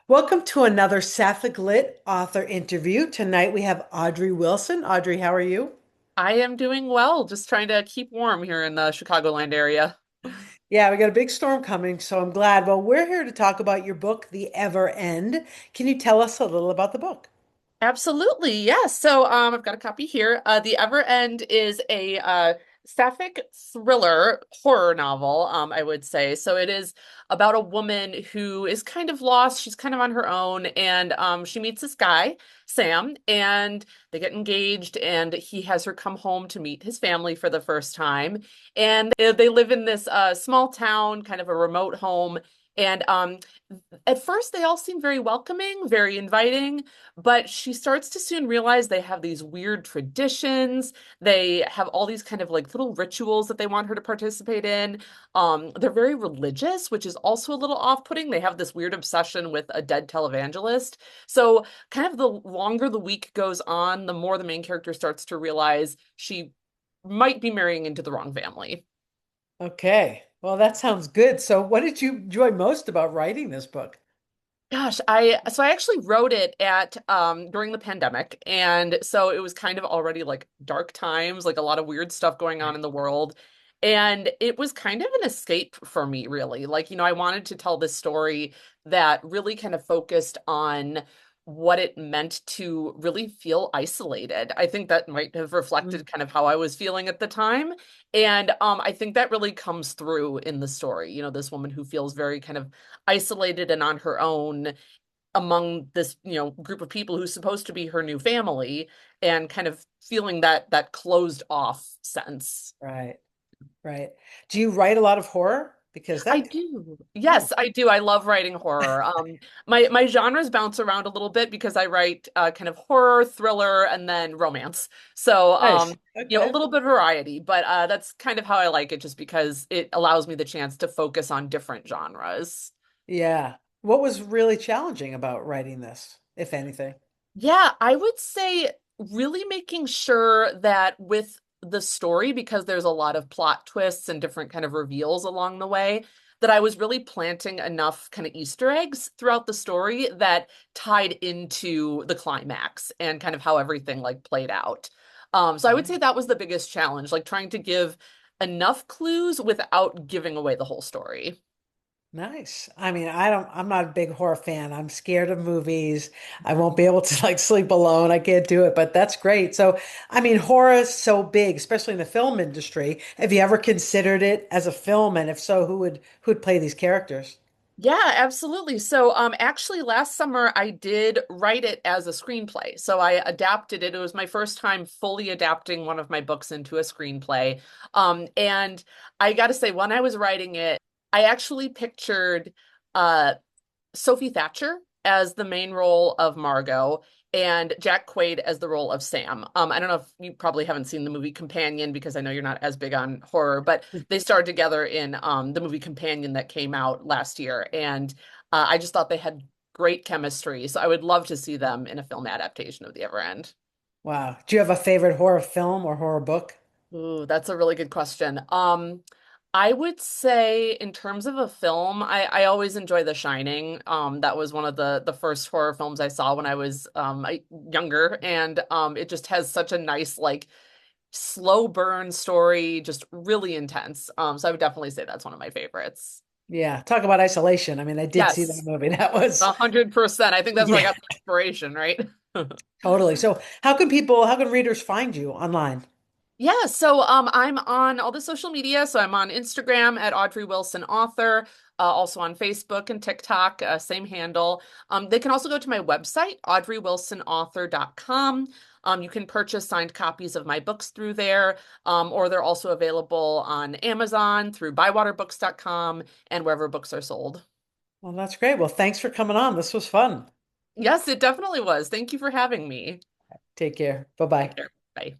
Welcome to another Sapphic Lit author interview. Tonight we have Audrey Wilson. Audrey, how are you? I am doing well, just trying to keep warm here in the Chicagoland area. Yeah, we got a big storm coming, so I'm glad. Well, we're here to talk about your book, The Ever End. Can you tell us a little about the book? Absolutely, yes. I've got a copy here. The Ever End is a sapphic thriller horror novel, I would say. So it is about a woman who is kind of lost. She's kind of on her own, and she meets this guy, Sam, and they get engaged, and he has her come home to meet his family for the first time. And they live in this small town, kind of a remote home. And at first, they all seem very welcoming, very inviting. But she starts to soon realize they have these weird traditions. They have all these kind of like little rituals that they want her to participate in. They're very religious, which is also a little off-putting. They have this weird obsession with a dead televangelist. So, kind of the longer the week goes on, the more the main character starts to realize she might be marrying into the wrong family. Okay. Well, that sounds good. So, what did you enjoy most about writing this book? Gosh, I actually wrote it at during the pandemic, and so it was kind of already like dark times, like a lot of weird stuff going on in the world. And it was kind of an escape for me, really. Like, I wanted to tell this story that really kind of focused on what it meant to really feel isolated. I think that might have reflected Mm. kind of how I was feeling at the time. And I think that really comes through in the story. This woman who feels very kind of isolated and on her own among this, group of people who's supposed to be her new family and kind of feeling that closed off sense. Right, right. Do you write a lot of horror? Because I that, do. oh, Yes, I do. I love writing horror. My genres bounce around a little bit because I write kind of horror, thriller, and then romance. So, nice. a Okay. little bit of variety, but that's kind of how I like it just because it allows me the chance to focus on different genres. Yeah. What was really challenging about writing this, if anything? Yeah, I would say really making sure that with the story, because there's a lot of plot twists and different kind of reveals along the way, that I was really planting enough kind of Easter eggs throughout the story that tied into the climax and kind of how everything like played out. So I would say that was the biggest challenge, like trying to give enough clues without giving away the whole story. Nice. I mean, I'm not a big horror fan. I'm scared of movies. I won't be able to like sleep alone. I can't do it, but that's great. So, I mean, horror is so big, especially in the film industry. Have you ever considered it as a film? And if so, who'd play these characters? Yeah, absolutely. Actually, last summer I did write it as a screenplay. So I adapted it. It was my first time fully adapting one of my books into a screenplay. And I got to say, when I was writing it, I actually pictured uh, Sophie Thatcher as the main role of Margot and Jack Quaid as the role of Sam. I don't know if you probably haven't seen the movie Companion because I know you're not as big on horror, but they starred together in the movie Companion that came out last year. And I just thought they had great chemistry. So I would love to see them in a film adaptation of The Ever End. Wow. Do you have a favorite horror film or horror book? Ooh, that's a really good question. I would say in terms of a film, I always enjoy The Shining. That was one of the first horror films I saw when I was younger, and it just has such a nice like slow burn story, just really intense. So I would definitely say that's one of my favorites. Yeah. Talk about isolation. I mean, I did see that Yes, movie. That was, 100%. I think that's where I yeah, got the inspiration, right? totally. So, how can readers find you online? I'm on all the social media. So I'm on Instagram at Audrey Wilson Author, also on Facebook and TikTok, same handle. They can also go to my website, audreywilsonauthor.com. You can purchase signed copies of my books through there, or they're also available on Amazon through bywaterbooks.com and wherever books are sold. Well, that's great. Well, thanks for coming on. This was fun. Yes, it definitely was. Thank you for having me. Take care. Take Bye-bye. care. Bye.